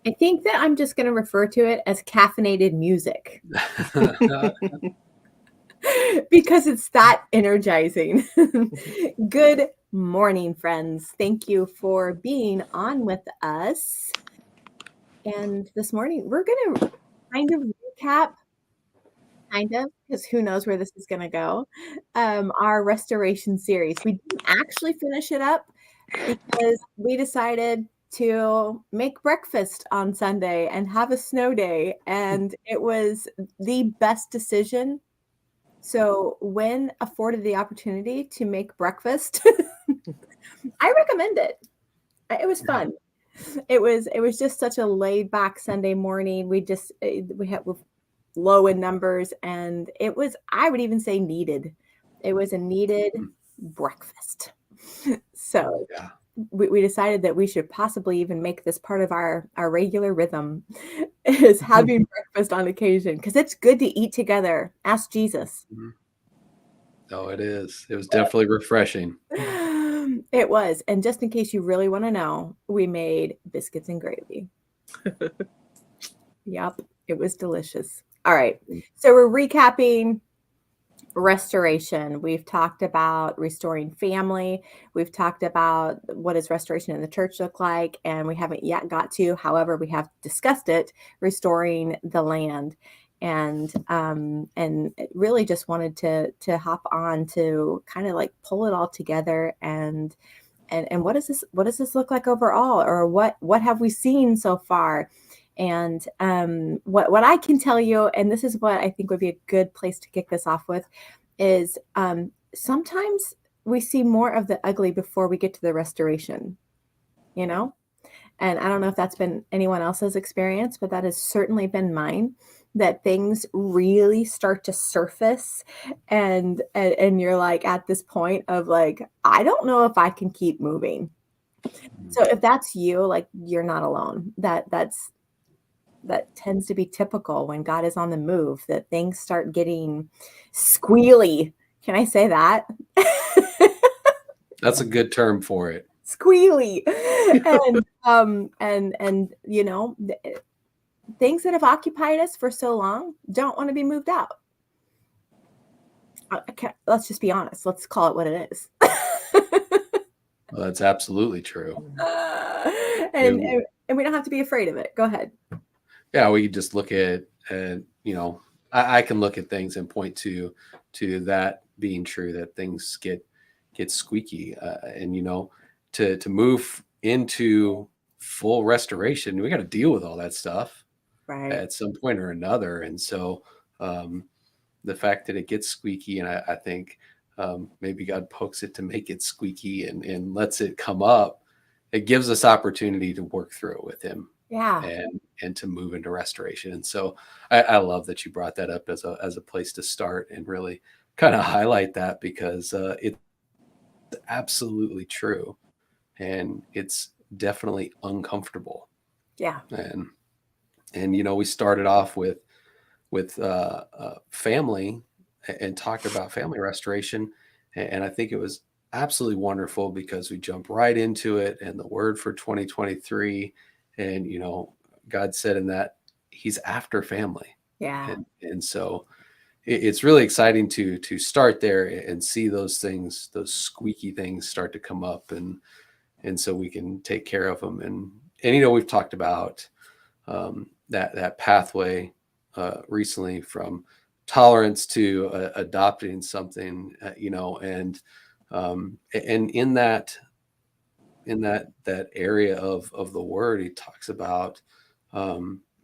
I think that I'm just going to refer to it as caffeinated music because it's that energizing. Good morning, friends. Thank you for being on with us. And this morning, we're going to kind of recap, because who knows where this is going to go, our restoration series. We didn't actually finish it up because we decided to make breakfast on Sunday and have a snow day, and it was the best decision. So when afforded the opportunity to make breakfast, I recommend it. It was fun. It was just such a laid back Sunday morning. We had low in numbers, and it was, I would even say, needed. It was a needed breakfast. So Yeah. we decided that we should possibly even make this part of our regular rhythm, is having breakfast on occasion, because it's good to eat together. Ask Jesus. Oh, it is. It was definitely refreshing. It was. And just in case you really want to know, we made biscuits and gravy. Yep, it was delicious. All right. So we're recapping restoration. We've talked about restoring family. We've talked about what does restoration in the church look like, and we haven't yet got to, however, we have discussed it, restoring the land. And really just wanted to hop on to kind of like pull it all together, and what does this look like overall, or what have we seen so far? And what I can tell you, and this is what I think would be a good place to kick this off with, is sometimes we see more of the ugly before we get to the restoration, you know? And I don't know if that's been anyone else's experience, but that has certainly been mine, that things really start to surface, and you're like at this point of like, I don't know if I can keep moving. So if that's you, like, you're not alone. That tends to be typical when God is on the move, that things start getting squealy. Can I say that? That's a good term for it. Squealy. And you know, things that have occupied us for so long don't want to be moved out. Okay, let's just be honest. Let's call it what it is. Well, that's absolutely true. And we don't have to be afraid of it. Go ahead. Yeah, we just look at I can look at things and point to that being true, that things get squeaky, and to move into full restoration, we got to deal with all that stuff at some point or another. And so the fact that it gets squeaky, and I think maybe God pokes it to make it squeaky and lets it come up, it gives us opportunity to work through it with him. Yeah. And to move into restoration. And so I love that you brought that up as a place to start and really kind of highlight that, because it's absolutely true. And it's definitely uncomfortable. Yeah. And we started off with family and talked about family restoration. And I think it was absolutely wonderful because we jumped right into it, and the word for 2023. And, God said in that he's after family. Yeah. And so it's really exciting to start there and see those things, those squeaky things start to come up, and so we can take care of them. And we've talked about that pathway recently from tolerance to adopting something, and in that area of the word, he talks about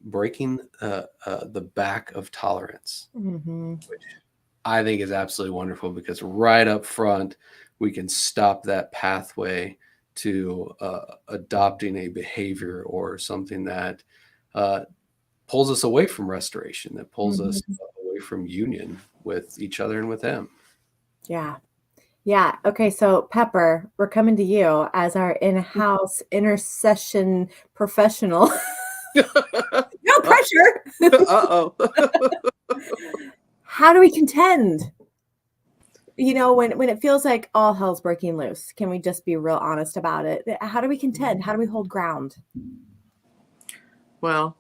breaking the back of tolerance, which I think is absolutely wonderful, because right up front we can stop that pathway to adopting a behavior or something that pulls us away from restoration, that pulls us away from union with each other and with him. Yeah. Yeah. Okay. So Pepper, we're coming to you as our in-house intercession professional. No pressure. Uh-oh. How do we contend? When it feels like all hell's breaking loose, can we just be real honest about it? How do we contend? How do we hold ground? Well,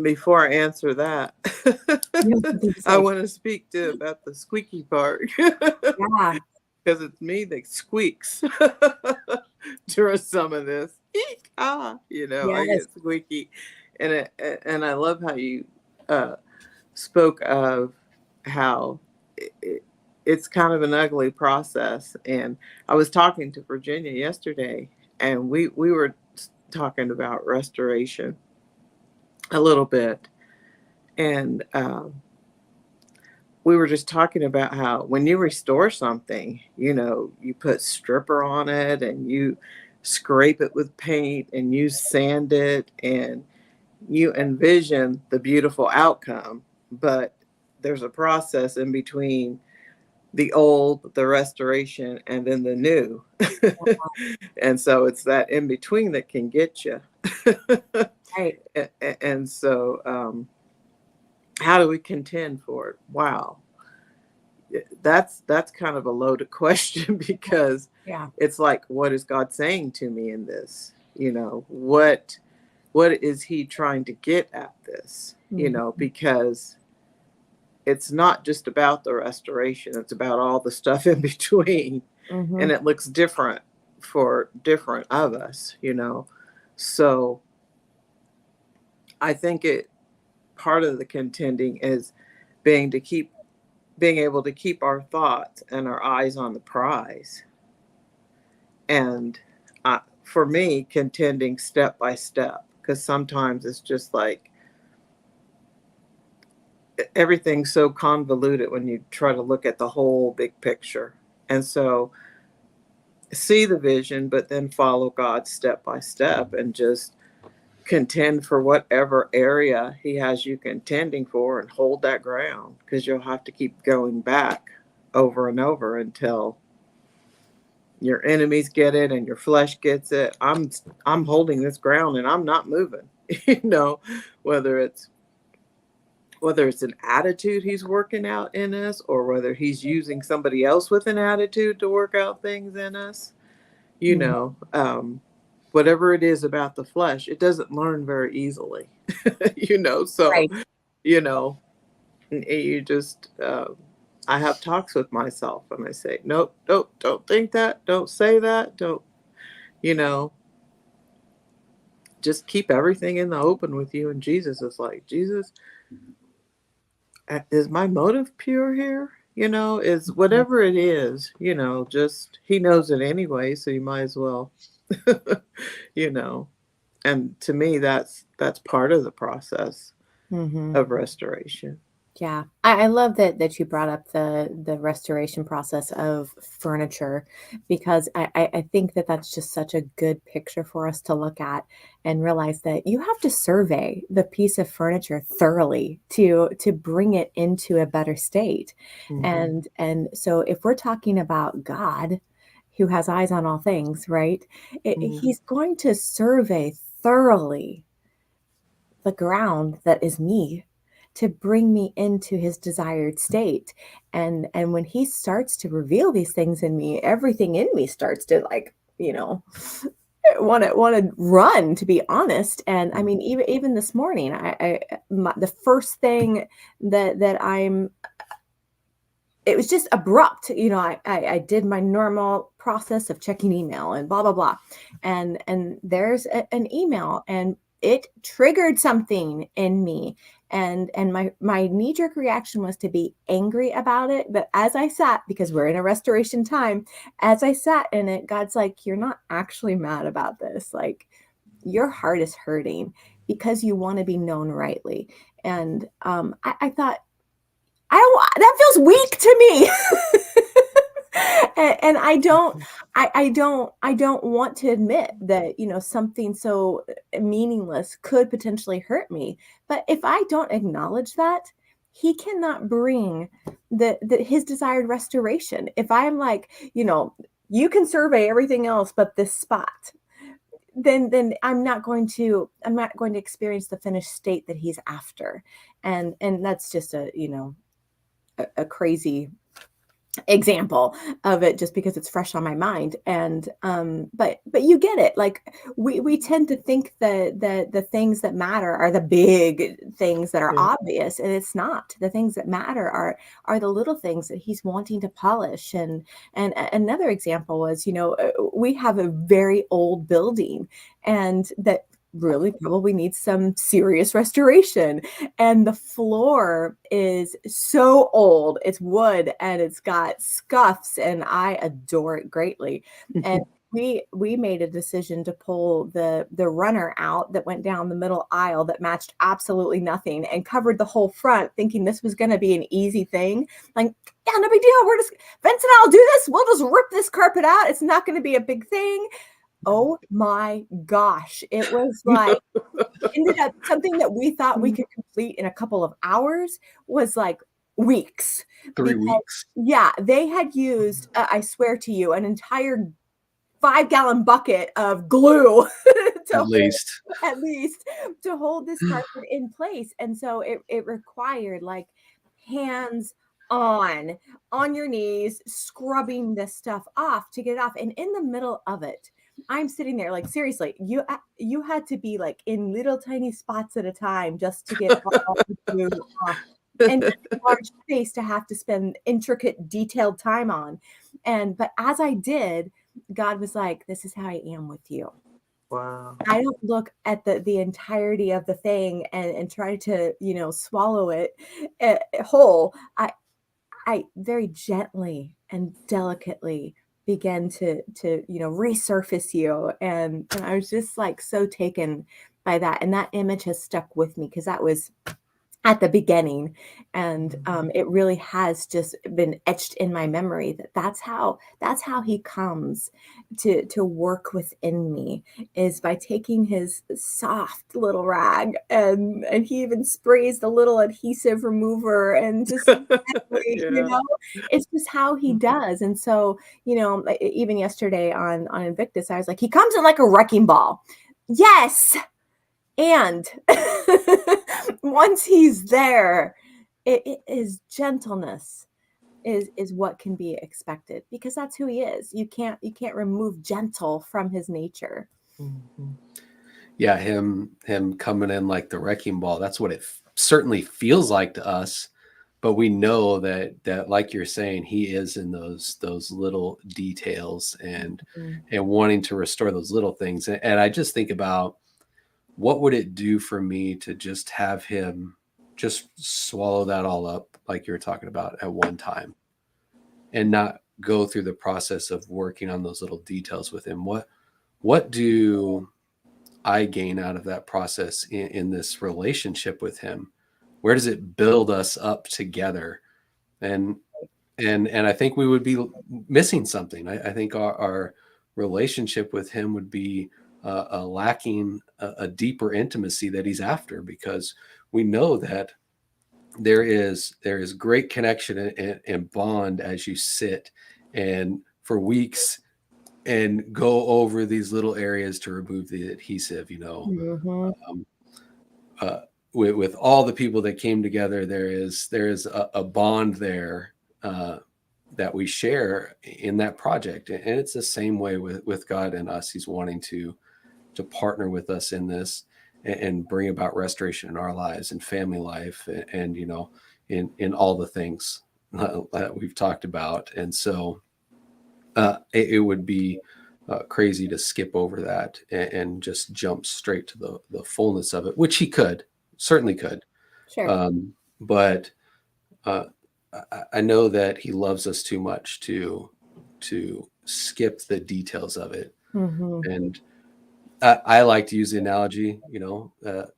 before I answer that, You have something to I say. want to speak to about the squeaky part Yeah. because it's me that squeaks during some of this. Eek, I Yes. get squeaky, and I love how you uh, spoke of how it's kind of an ugly process. And I was talking to Virginia yesterday, and we were talking about restoration a little bit, and we were just talking about how when you restore something, you put stripper on it and you scrape it with paint and you sand it and you envision the beautiful outcome, but there's a process in between the old, the restoration, and then the new. And so it's that in between that can get you. Right. And so, how do we contend for it? Wow, that's kind of a loaded question because Yeah. it's like, what is God saying to me in this? What is He trying to get at this? Mhm. Because it's not just about the restoration; it's about all the stuff in between, and Mhm. it looks different for different of us. So I think it part of the contending is being to keep being able to keep our thoughts and our eyes on the prize. And for me, contending step by step, because sometimes it's just like everything's so convoluted when you try to look at the whole big picture. And so see the vision, but then follow God step by step and just contend for whatever area He has you contending for and hold that ground, because you'll have to keep going back over and over until your enemies get it and your flesh gets it. I'm holding this ground and I'm not moving. you know whether it's whether it's an attitude He's working out in us, or whether He's using somebody else with an attitude to work out things in us. you Mhm. know whatever it is about the flesh, it doesn't learn very easily. So Right. you know you just I have talks with myself and I say, nope, nope, don't think that, don't say that, don't you know just keep everything in the open with you. And Jesus is like, Jesus, is my motive pure here? Is Mhm. whatever it is, just He knows it anyway, so you might as well, you know. And to me, that's part of the process Mhm. of restoration. Yeah, I love that you brought up the restoration process of furniture, because I think that that's just such a good picture for us to look at and realize that you have to survey the piece of furniture thoroughly to bring it into a better state. Hmm. And so if we're talking about God, who has eyes on all things, right? Hmm. He's going to survey thoroughly the ground that is me, to bring me into his desired state. And when he starts to reveal these things in me, everything in me starts to, like, want to run, to be honest. And I mean, even this morning, the first thing that I'm it was just abrupt. I did my normal process of checking email and blah blah blah, and there's an email, and it triggered something in me. And my knee jerk reaction was to be angry about it. But as I sat, because we're in a restoration time, as I sat in it, God's like, you're not actually mad about this. Like, your heart is hurting because you want to be known rightly. And I thought, I don't, that feels weak to me. And I don't want to admit that, something so meaningless could potentially hurt me. But if I don't acknowledge that, he cannot bring his desired restoration. If I'm like, you can survey everything else but this spot, then I'm not going to experience the finished state that he's after. And that's just a crazy example of it just because it's fresh on my mind. And but you get it. Like we tend to think that the things that matter are the big things that are Yeah. obvious, and it's not. The things that matter are the little things that he's wanting to polish. And another example was, we have a very old building, and that really probably needs some serious restoration. And the floor is so old. It's wood and it's got scuffs, and I adore it greatly. And we made a decision to pull the runner out that went down the middle aisle that matched absolutely nothing and covered the whole front, thinking this was going to be an easy thing. Like, yeah, no big deal. Vincent and I'll do this. We'll just rip this carpet out. It's not going to be a big thing. Oh my gosh. It was like, ended up something that we thought we could complete in a couple of hours was like weeks. 3 Because, weeks. yeah, they had used, I swear to you, an entire 5-gallon bucket of glue At least. at least to hold this carpet in place. And so it required like hands on your knees, scrubbing this stuff off to get it off. And in the middle of it, I'm sitting there like, seriously, you had to be like in little tiny spots at a time just to get all the glue off. And it's a large space to have to spend intricate, detailed time on. But as I did, God was like, this is how I am with you. Wow. I don't look at the entirety of the thing and try to, swallow it whole. I very gently and delicately began to resurface you. And I was just like so taken by that. And that image has stuck with me because that was at the beginning. And it really has just been etched in my memory that's how he comes to work within me, is by taking his soft little rag, and he even sprays the little adhesive remover and just Yeah. it's just how he does. And so, even yesterday on Invictus, I was like, he comes in like a wrecking ball. Yes. And once he's there, it is gentleness is what can be expected, because that's who he is. You can't remove gentle from his nature. Mhm. Yeah, him coming in like the wrecking ball. That's what it certainly feels like to us. But we know that like you're saying, he is in those little details and wanting to restore those little things. And I just think about, what would it do for me to just have him just swallow that all up, like you were talking about, at one time, and not go through the process of working on those little details with him? What do I gain out of that process in this relationship with him? Where does it build us up together? And I think we would be missing something. I think our relationship with him would be lacking a deeper intimacy that he's after, because we know that there is great connection and bond as you sit and for weeks and go over these little areas to remove the adhesive. Mhm. With all the people that came together, there is a bond there that we share in that project. And it's the same way with God and us. He's wanting to partner with us in this and bring about restoration in our lives and family life and in all the things that we've talked about. And so it would be crazy to skip over that and just jump straight to the fullness of it, which he certainly could. Sure. But I know that he loves us too much to skip the details of it. Mhm. And I like to use the analogy,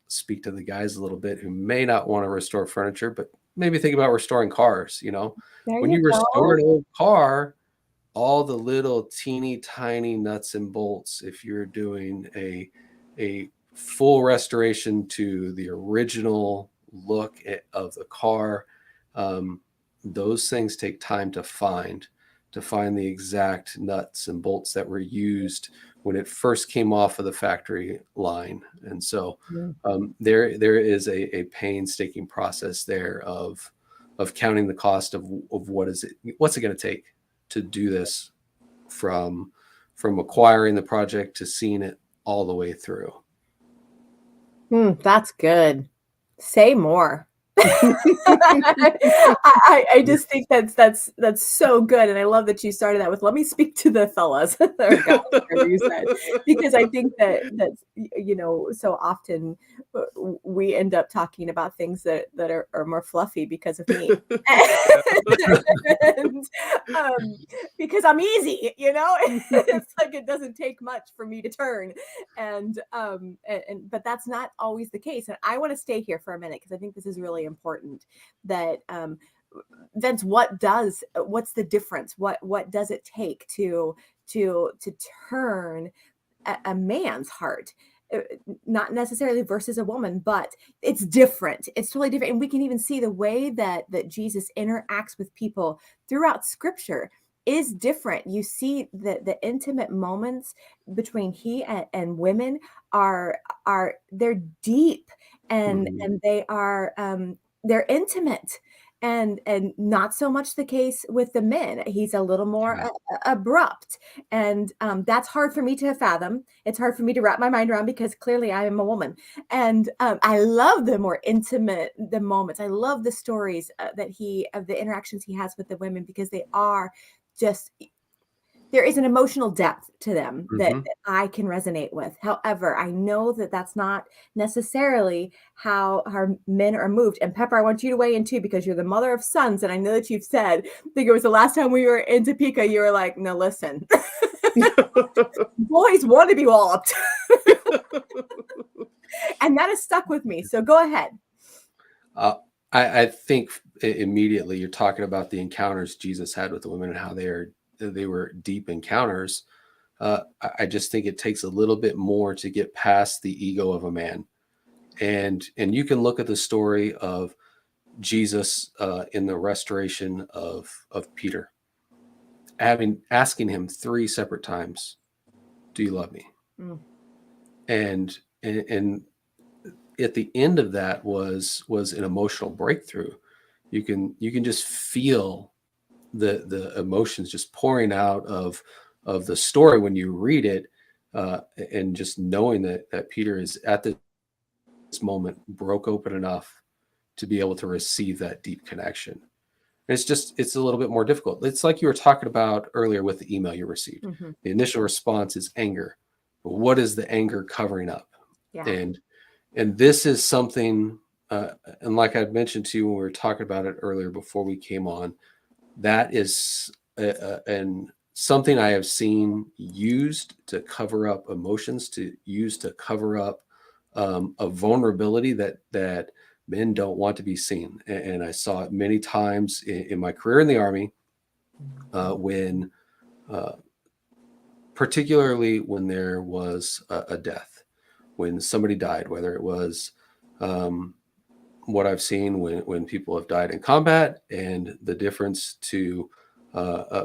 speak to the guys a little bit who may not want to restore furniture, but maybe think about restoring cars. There When you you restore go. an old car, all the little teeny tiny nuts and bolts, if you're doing a full restoration to the original look of the car, those things take time to find the exact nuts and bolts that were used when it first came off of the factory line. And so Yeah. there is a painstaking process there of counting the cost of what's it going to take to do this from acquiring the project to seeing it all the way through. That's good. Say more. I just think that's so good, and I love that you started that with, let me speak to the fellas or guys, whatever you said, because I think that's so often we end up talking about things that are more fluffy because of me, and, because I'm easy, it's like it doesn't take much for me to turn, and but that's not always the case, and I want to stay here for a minute because I think this is really important. That Vince, what's the difference? What does it take to turn a man's heart? Not necessarily versus a woman, but it's different. It's totally different. And we can even see the way that Jesus interacts with people throughout scripture is different. You see the intimate moments between he and women are they're deep, and they are they're intimate, and not so much the case with the men. He's a little more abrupt, and that's hard for me to fathom. It's hard for me to wrap my mind around because clearly I am a woman, and I love the more intimate the moments. I love the stories of the interactions he has with the women, because they are just, there is an emotional depth to them that I can resonate with. However, I know that that's not necessarily how our men are moved. And Pepper, I want you to weigh in too, because you're the mother of sons. And I know that you've said, I think it was the last time we were in Topeka, you were like, no, listen, boys want to be walloped. And that has stuck with me. So go ahead. I think immediately you're talking about the encounters Jesus had with the women and how they were deep encounters. I just think it takes a little bit more to get past the ego of a man. And you can look at the story of Jesus in the restoration of Peter, asking him 3 separate times, do you love me? And at the end of that was an emotional breakthrough. You can just feel the emotions just pouring out of the story when you read it, and just knowing that Peter is at this moment broke open enough to be able to receive that deep connection. And it's a little bit more difficult. It's like you were talking about earlier with the email you received. The initial response is anger, but what is the anger covering up? And this is something, and like I mentioned to you when we were talking about it earlier before we came on, that is something I have seen used to cover up emotions, to cover up a vulnerability that men don't want to be seen. And I saw it many times in my career in the Army, when particularly when there was a death, when somebody died, whether it was what I've seen when people have died in combat, and the difference to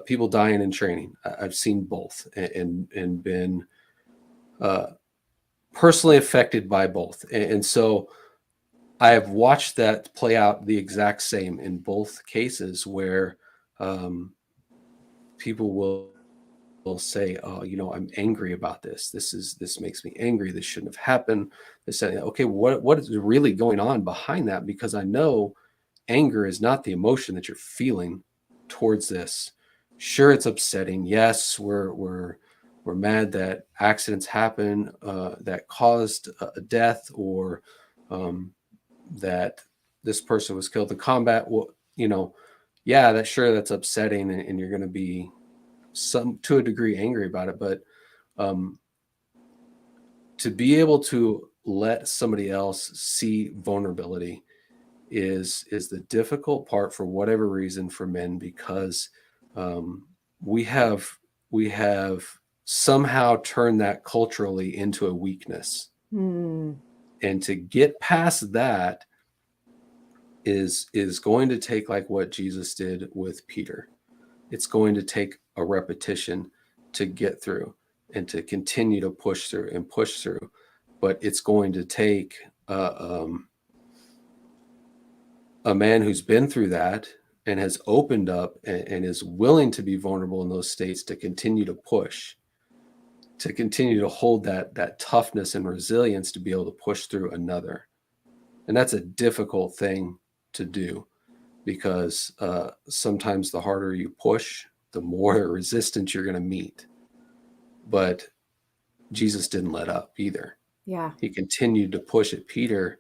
people dying in training. I've seen both and been personally affected by both. And so I have watched that play out the exact same in both cases, where people will say, oh, I'm angry about this. This makes me angry. This shouldn't have happened. Okay, what is really going on behind that? Because I know anger is not the emotion that you're feeling towards this. Sure, it's upsetting. Yes, we're mad that accidents happen that caused a death, or that this person was killed in combat. Well, that's upsetting, and you're going to be to a degree angry about it. But to be able to let somebody else see vulnerability is the difficult part, for whatever reason, for men, because we have somehow turned that culturally into a weakness. And to get past that is going to take, like what Jesus did with Peter. It's going to take a repetition to get through, and to continue to push through. But it's going to take a man who's been through that and has opened up and is willing to be vulnerable in those states to continue to push, to continue to hold that toughness and resilience to be able to push through another. And that's a difficult thing to do, because sometimes the harder you push, the more resistance you're going to meet. But Jesus didn't let up either. Yeah. He continued to push at Peter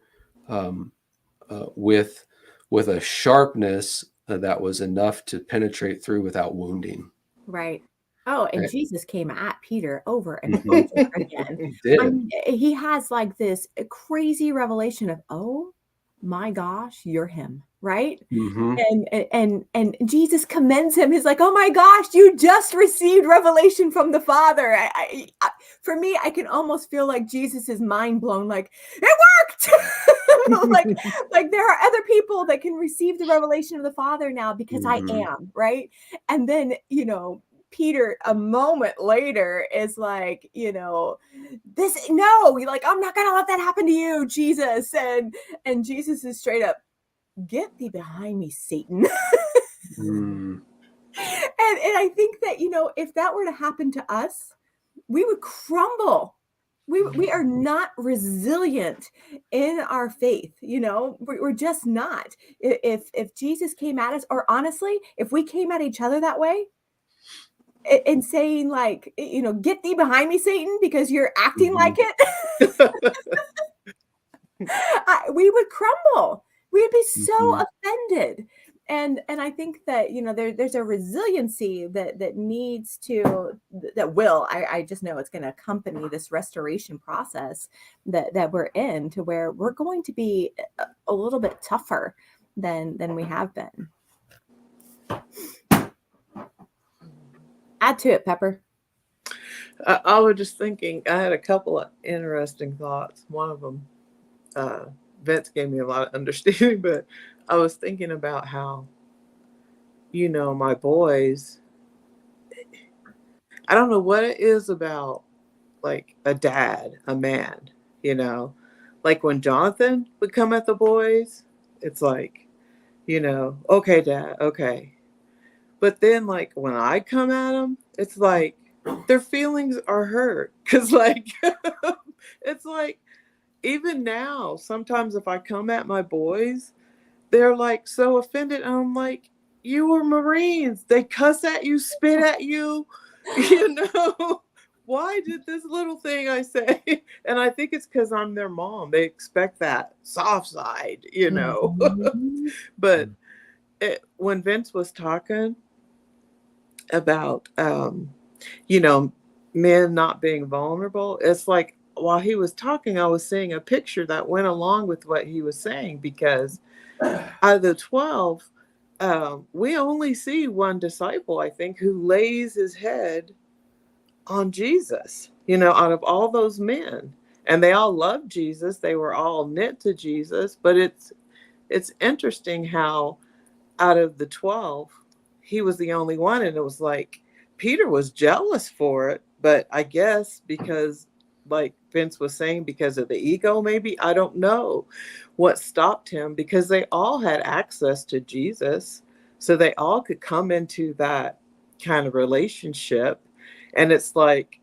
with a sharpness that was enough to penetrate through without wounding. Right. Oh, and Right. Jesus came at Peter over and Mhm. over again. He did. I mean, he has like this crazy revelation of, oh my gosh, you're him, right? Mhm. And Jesus commends him. He's like, oh my gosh, you just received revelation from the Father. For me, I can almost feel like Jesus is mind blown. Like, it worked. like there are other people that can receive the revelation of the Father now because I am, right? And then, Peter a moment later is like, I'm not gonna let that happen to you, Jesus. And Jesus is straight up, get thee behind me, Satan. Mm. And I think that, if that were to happen to us, we would crumble. We are not resilient in our faith. We're just not. If Jesus came at us, or honestly, if we came at each other that way, and saying like, get thee behind me, Satan, because you're acting like it, we would crumble. We would be so offended. And I think that, there's a resiliency that needs to, I just know it's going to accompany this restoration process that we're in, to where we're going to be a little bit tougher than we have been. Add to it, Pepper. I was just thinking, I had a couple of interesting thoughts. One of them, Vince gave me a lot of understanding, but I was thinking about how, my boys, I don't know what it is about like a dad, a man, like when Jonathan would come at the boys, it's like, okay, Dad, okay. But then like when I come at them, it's like their feelings are hurt. Cause like, it's like, even now, sometimes if I come at my boys, they're like so offended. And I'm like, you were Marines. They cuss at you, spit at you, Why did this little thing I say? And I think it's because I'm their mom. They expect that soft side, Mm-hmm. But when Vince was talking about, men not being vulnerable, it's like while he was talking, I was seeing a picture that went along with what he was saying, because out of the 12, we only see one disciple, I think, who lays his head on Jesus, out of all those men. And they all loved Jesus. They were all knit to Jesus. But it's interesting how out of the 12, he was the only one. And it was like Peter was jealous for it. But I guess because, like Vince was saying, because of the ego, maybe, I don't know what stopped him, because they all had access to Jesus. So they all could come into that kind of relationship. And it's like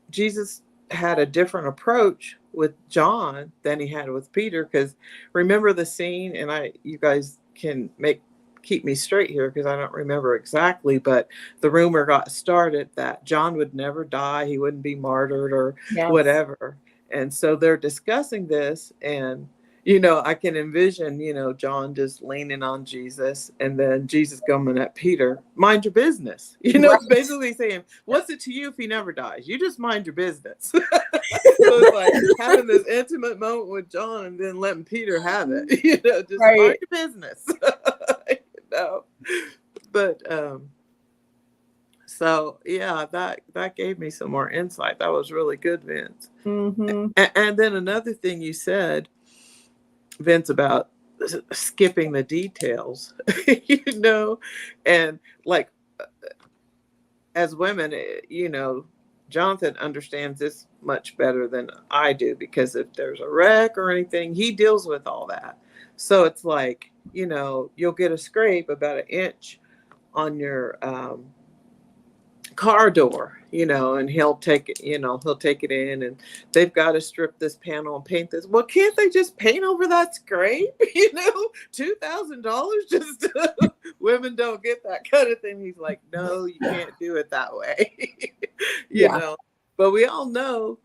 Jesus had a different approach with John than he had with Peter. Because remember the scene, and you guys can keep me straight here because I don't remember exactly, but the rumor got started that John would never die. He wouldn't be martyred or whatever. And so they're discussing this, and I can envision, John just leaning on Jesus, and then Jesus coming at Peter, mind your business. Right. Basically saying, what's it to you if he never dies? You just mind your business. So it's like having this intimate moment with John and then letting Peter have it, just right. mind your business. But so yeah, that gave me some more insight. That was really good, Vince. Mm-hmm. And then another thing you said, Vince, about skipping the details, and like as women, Jonathan understands this much better than I do, because if there's a wreck or anything, he deals with all that. So it's like, you know, you'll get a scrape about an inch on your car door, you know, and he'll take it, you know, he'll take it in, and they've got to strip this panel and paint this. Well, can't they just paint over that scrape? You know, $2,000 just women don't get that kind of thing. He's like, no, you can't do it that way. You Yeah. know, but we all know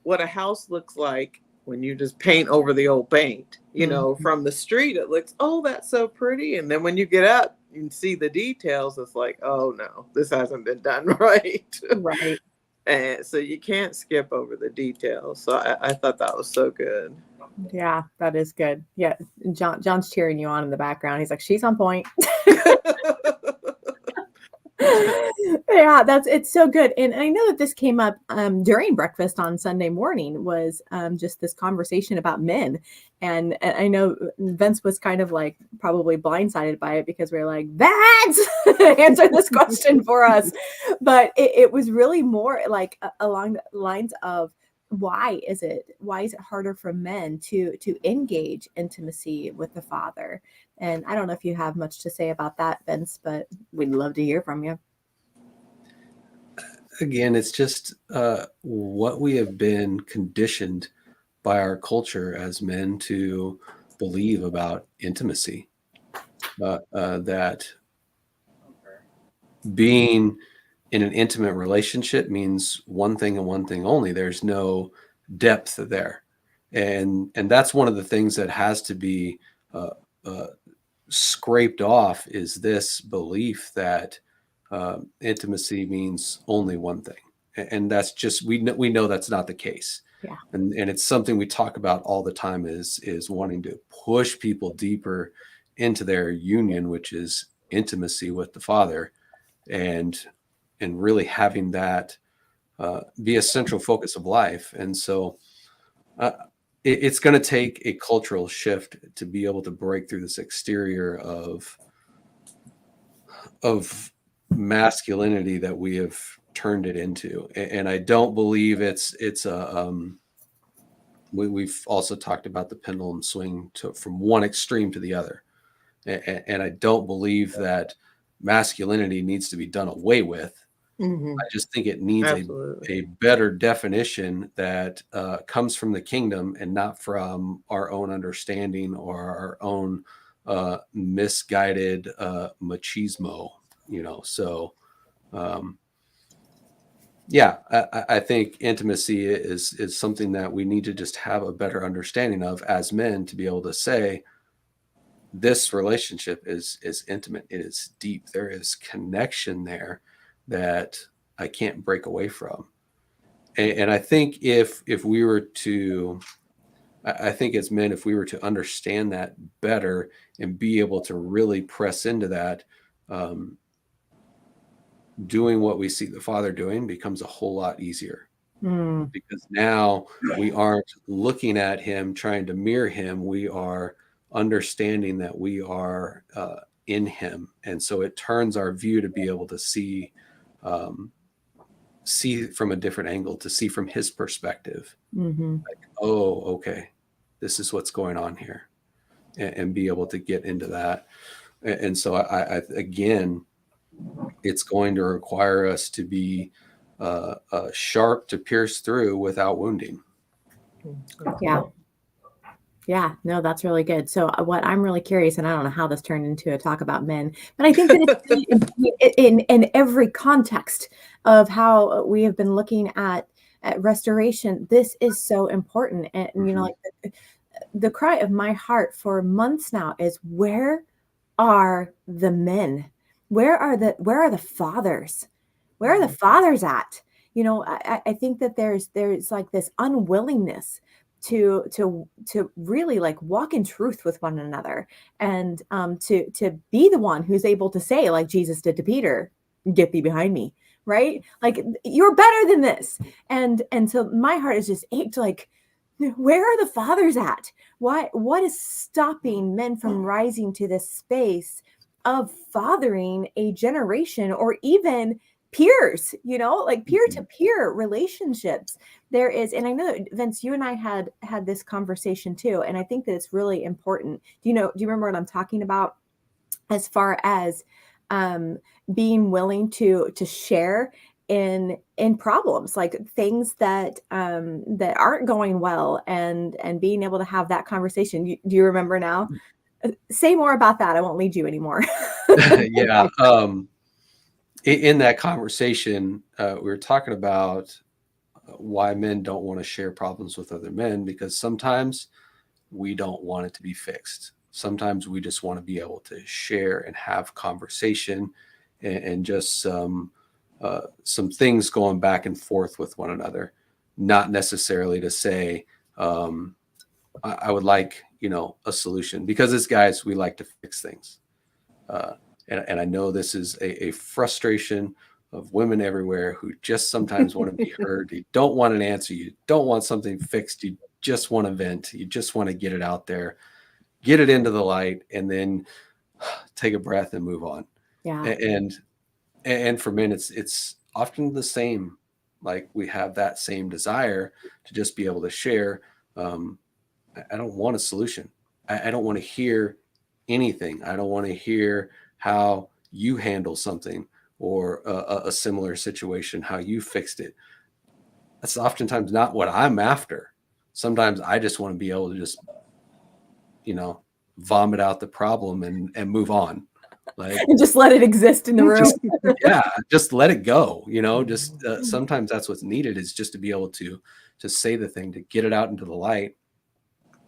what a house looks like when you just paint over the old paint. You know, from the street, it looks, oh, that's so pretty. And then when you get up and see the details, it's like, oh no, this hasn't been done right. Right. And so you can't skip over the details. So I thought that was so good. Yeah, that is good. Yeah. John's cheering you on in the background. He's like, she's on point. Yeah, it's so good. And I know that this came up during breakfast on Sunday morning, was just this conversation about men. And I know Vince was kind of like probably blindsided by it, because we were like, Vince, answer this question for us. But it was really more like along the lines of, why is it harder for men to engage intimacy with the Father? And I don't know if you have much to say about that, Vince, but we'd love to hear from you. Again, it's just what we have been conditioned by our culture as men to believe about intimacy. That being in an intimate relationship means one thing and one thing only. There's no depth there. And that's one of the things that has to be scraped off, is this belief that intimacy means only one thing. And that's just, we know that's not the case. Yeah. And it's something we talk about all the time, is wanting to push people deeper into their union, which is intimacy with the Father, and really having that be a central focus of life. And so it's going to take a cultural shift to be able to break through this exterior of masculinity that we have turned it into. And I don't believe it's we've also talked about the pendulum swing from one extreme to the other. And I don't believe that masculinity needs to be done away with. Mm-hmm. I just think it needs a better definition that comes from the kingdom, and not from our own understanding or our own misguided machismo, you know. So yeah, I think intimacy is something that we need to just have a better understanding of as men, to be able to say, this relationship is intimate, it is deep, there is connection there that I can't break away from. And I think if we were to, I think as men, if we were to understand that better and be able to really press into that, doing what we see the Father doing becomes a whole lot easier. Because now we aren't looking at him, trying to mirror him. We are understanding that we are in him. And so it turns our view to be able to see from a different angle, to see from his perspective. Like, oh, okay, this is what's going on here, and be able to get into that. And so I again, it's going to require us to be sharp to pierce through without wounding. Yeah, no, that's really good. So what I'm really curious, and I don't know how this turned into a talk about men, but I think that it's in every context of how we have been looking at restoration, this is so important. And you know, like the cry of my heart for months now is, where are the men? Where are the fathers? Where are the fathers at? You know, I think that there's like this unwillingness to really like walk in truth with one another, and to be the one who's able to say, like Jesus did to Peter, get thee behind me, right? Like, you're better than this. And so my heart is just ached, like, where are the fathers at? What is stopping men from rising to this space of fathering a generation, or even peers, like peer-to-peer relationships. There is, and I know, Vince, you and I had this conversation too, and I think that it's really important. Do you remember what I'm talking about as far as being willing to share in problems, like things that that aren't going well, and being able to have that conversation? Do you remember now? Say more about that. I won't lead you anymore. Yeah. In that conversation, we were talking about why men don't want to share problems with other men, because sometimes we don't want it to be fixed. Sometimes we just want to be able to share and have conversation, and just some things going back and forth with one another, not necessarily to say, I would like, a solution, because as guys, we like to fix things. And I know this is a frustration of women everywhere who just sometimes want to be heard. You don't want an answer. You don't want something fixed. You just want to vent. You just want to get it out there, get it into the light, and then take a breath and move on. Yeah. And for men, it's often the same. Like, we have that same desire to just be able to share. I don't want a solution. I don't want to hear anything. I don't want to hear how you handle something, or a similar situation, how you fixed it. That's oftentimes not what I'm after. Sometimes I just want to be able to just, vomit out the problem and move on. Like, just let it exist in the room. Just let it go. Just sometimes that's what's needed, is just to be able to say the thing, to get it out into the light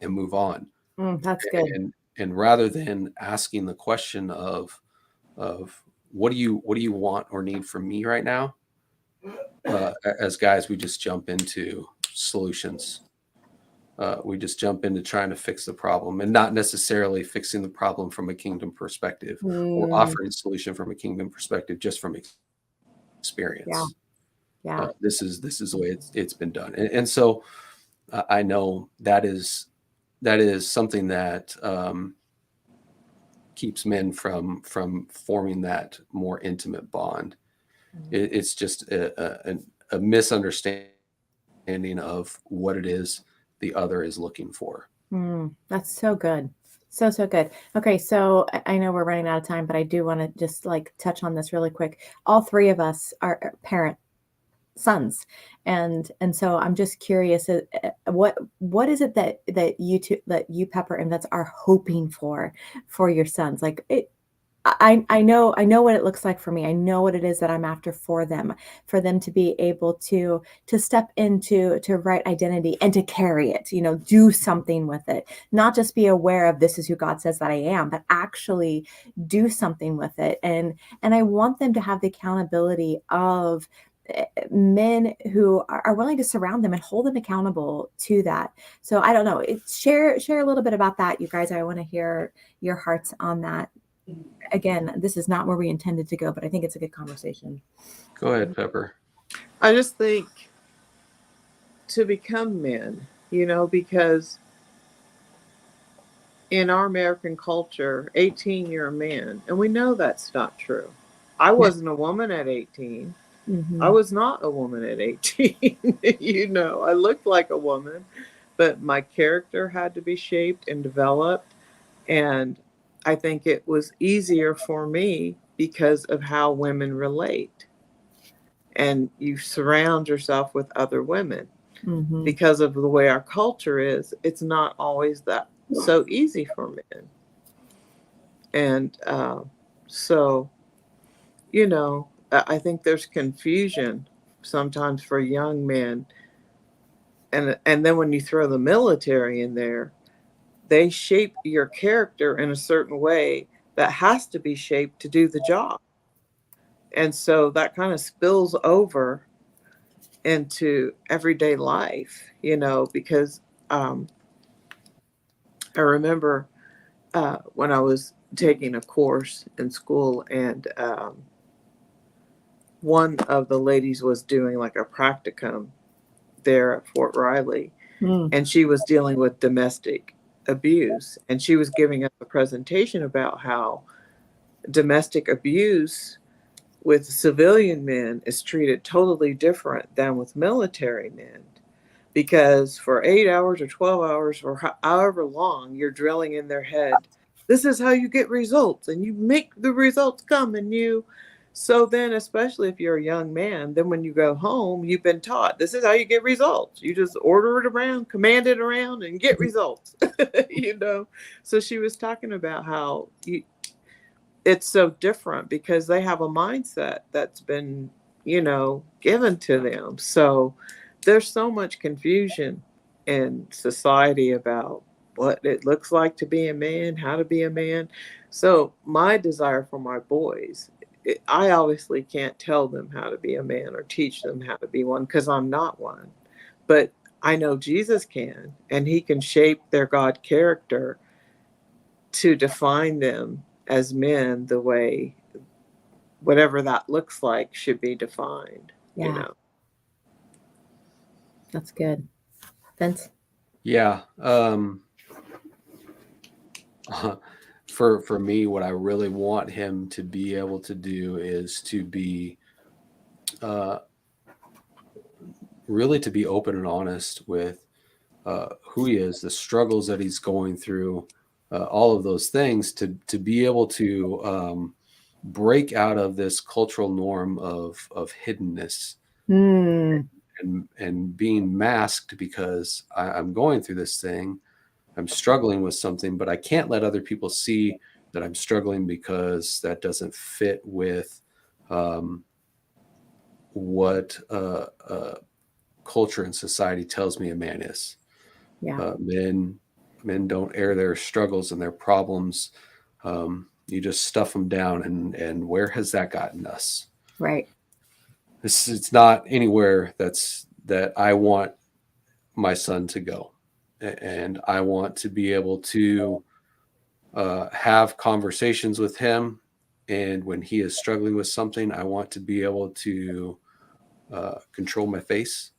and move on. That's good. And rather than asking the question of what do you want or need from me right now, as guys, we just jump into solutions. We just jump into trying to fix the problem, and not necessarily fixing the problem from a kingdom perspective, or offering a solution from a kingdom perspective, just from experience. Yeah. This is the way it's been done. And so I know that is something that keeps men from forming that more intimate bond. It's just a misunderstanding of what it is the other is looking for. That's so good. So good. Okay, so I know we're running out of time, but I do want to just touch on this really quick. All three of us are parent sons, and so I'm just curious, what is it that you, Pepper, and Vince, are hoping for your sons? I know what it looks like for me. I know what it is that I'm after for them to be able to step into right identity and to carry it, do something with it, not just be aware of this is who God says that I am, but actually do something with it. And I want them to have the accountability of men who are willing to surround them and hold them accountable to that. So I don't know. Share a little bit about that, you guys. I want to hear your hearts on that. Again, this is not where we intended to go, but I think it's a good conversation. Go ahead, Pepper. I just think to become men, because in our American culture, 18, you're a man. And we know that's not true. I wasn't a woman at 18. Mm-hmm. I was not a woman at 18. I looked like a woman, but my character had to be shaped and developed. And I think it was easier for me because of how women relate. And you surround yourself with other women. Mm-hmm. Because of the way our culture is, it's not always that so easy for men. And so, I think there's confusion sometimes for young men. And then when you throw the military in there, they shape your character in a certain way that has to be shaped to do the job. And so that kind of spills over into everyday life, because I remember when I was taking a course in school, and one of the ladies was doing like a practicum there at Fort Riley, and she was dealing with domestic abuse, and she was giving us a presentation about how domestic abuse with civilian men is treated totally different than with military men. Because for 8 hours or 12 hours or however long, you're drilling in their head, this is how you get results, and you make the results come. So then, especially if you're a young man, then when you go home, you've been taught this is how you get results. You just order it around, command it around, and get results. So she was talking about how it's so different because they have a mindset that's been, given to them. So there's so much confusion in society about what it looks like to be a man, how to be a man. So my desire for my boys, I obviously can't tell them how to be a man or teach them how to be one because I'm not one. But I know Jesus can, and he can shape their God character to define them as men the way whatever that looks like should be defined. Yeah. That's good. Vince? Yeah. For me, what I really want him to be able to do is to be really to be open and honest with who he is, the struggles that he's going through, all of those things, to be able to break out of this cultural norm of hiddenness and being masked because I'm going through this thing. I'm struggling with something, but I can't let other people see that I'm struggling because that doesn't fit with what culture and society tells me a man is. Yeah. Men don't air their struggles and their problems. You just stuff them down, and where has that gotten us? Right. It's not anywhere that I want my son to go, and I want to be able to have conversations with him. And when he is struggling with something, I want to be able to control my face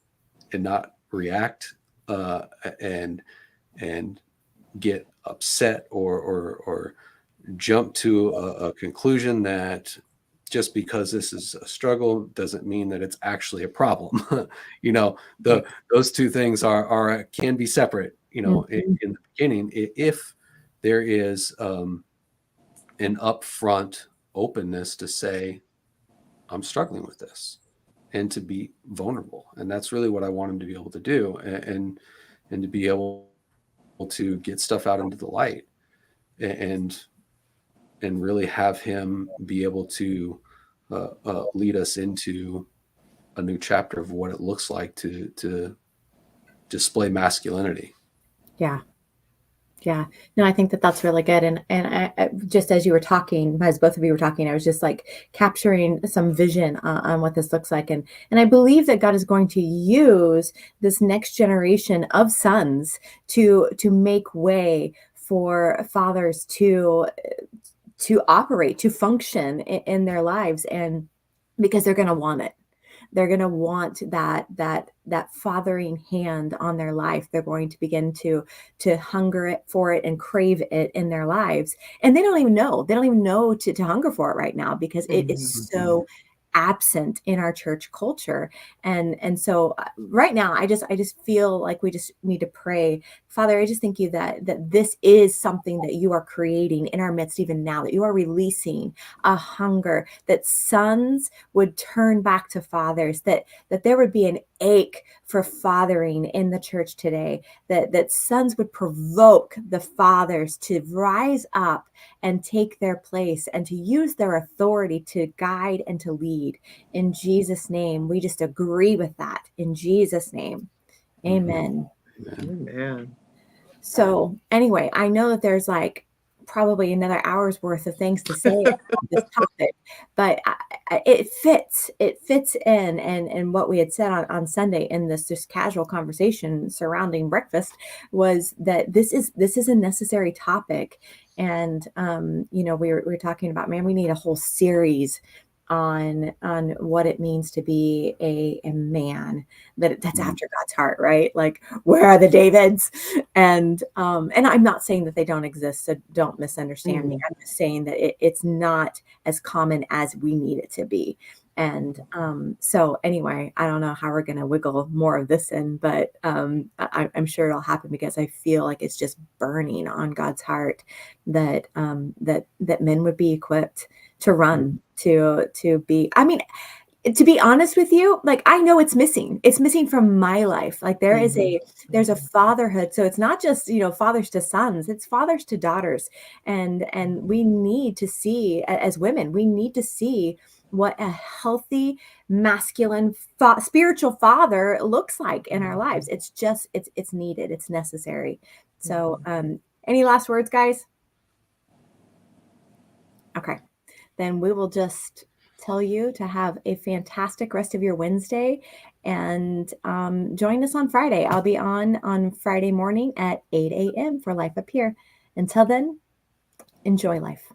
and not react and get upset or jump to a conclusion that just because this is a struggle doesn't mean that it's actually a problem. Those two things can be separate. In the beginning, if there is an upfront openness to say, I'm struggling with this, and to be vulnerable. And that's really what I want him to be able to do, and to be able to get stuff out into the light, and really have him be able to lead us into a new chapter of what it looks like to display masculinity. Yeah. Yeah. No, I think that that's really good. And I just as you were talking, as both of you were talking, I was just like capturing some vision on what this looks like. And I believe that God is going to use this next generation of sons to make way for fathers to operate, to function in their lives. And because they're going to want it. They're going to want that fathering hand on their life. They're going to begin to hunger for it and crave it in their lives. And they don't even know. They don't even know to hunger for it right now because it is so absent in our church culture. And so right now, I just feel like we just need to pray. Father, I just thank you that this is something that you are creating in our midst even now, that you are releasing a hunger, that sons would turn back to fathers, that there would be an ache for fathering in the church today, that sons would provoke the fathers to rise up and take their place and to use their authority to guide and to lead. In Jesus' name, we just agree with that. In Jesus' name, amen. Amen. So anyway, I know that there's like probably another hour's worth of things to say about this topic, but it fits in and what we had said on Sunday in this just casual conversation surrounding breakfast was that this is a necessary topic. And we were talking about, man, we need a whole series on what it means to be a man that's Mhm. after God's heart, right? Like, where are the Davids? And I'm not saying that they don't exist, so don't misunderstand me. Mhm. I'm just saying that it's not as common as we need it to be. And so anyway, I don't know how we're going to wiggle more of this in, but I'm sure it'll happen because I feel like it's just burning on God's heart that that men would be equipped to run, to be. I mean, to be honest with you, like, I know it's missing. It's missing from my life. Like, there's a fatherhood. So it's not just, fathers to sons, it's fathers to daughters. And we need to see, as women, we need to see what a healthy masculine spiritual father looks like in our lives. It's just it's needed. It's necessary. So any last words, guys? Okay. Then we will just tell you to have a fantastic rest of your Wednesday, and join us on Friday. I'll be on Friday morning at 8 a.m. for Life Up Here. Until then, enjoy life.